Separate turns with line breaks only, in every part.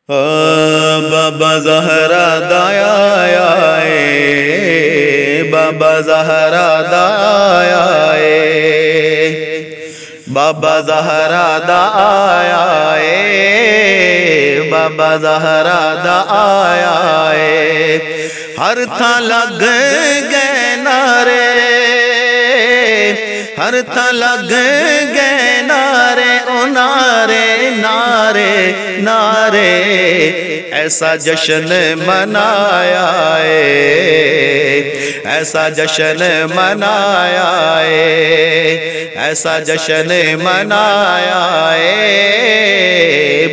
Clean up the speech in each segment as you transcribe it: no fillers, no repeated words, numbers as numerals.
بابا زہرا دایا بابا زہرا دایا بابا زہرا دایا بابا زہرا دایا ہر تھا لگ گئے نعرے ہر تھا لگ گئے نعرے او نعرے نعرے نعرے ایسا جشن منایا ایسا جشن منایا ایسا جشن منایا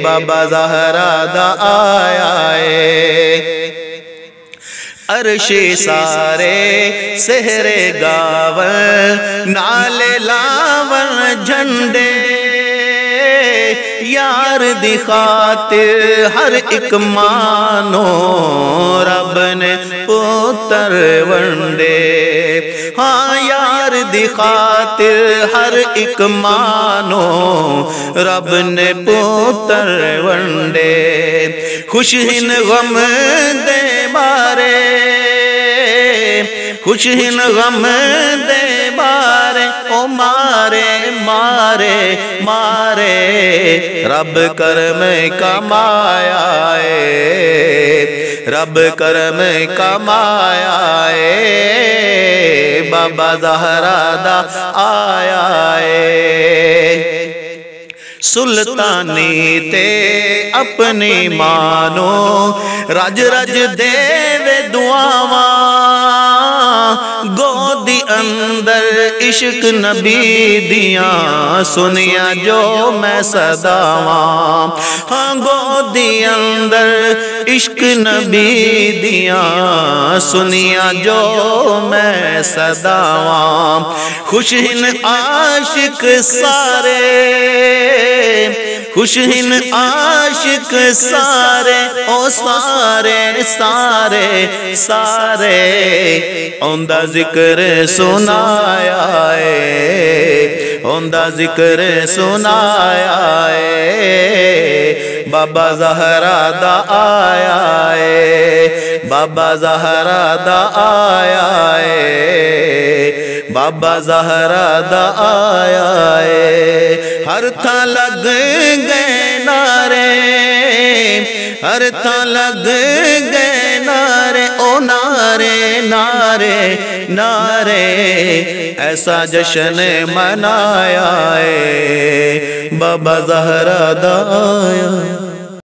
بابا زہرا دا آیا عرش سارے سہرے گاون نالے لاون جھنڈے یار دی خاطر ہر ایک مانو رب نے پتر ونڈے ہاں یار دی خاطر ہر ایک مانو رب نے پتر ونڈے خوش ہن غم دے مارے خوش ہن غم دے مارے او مارے مارے مارے رب کرم کمایا رب کرم کمایا بابا زہرا دا آیا سلطانی تے اپنی مانو رج رج دے دعاواں گودی اندر عشق نبی دیاں سنیا جو میں صداواں ہاں گودی اندر عشق نبی دیاں سنیا جو میں صداواں خوش ہن عاشق سارے خوش ہن عاشق سارے او سارے سارے سارے اوندا ذکر سنایا اوندا ذکر سنایا بابا زہرا دا آیا بابا زہرا دا آیا بابا زہرا دا آیا ہر تھا لگ گئے نعرے ہر تھا لگ گئے نعرے او نعرے نعرے نعرے ایسا جشن منایا بابا زہرا دا آیا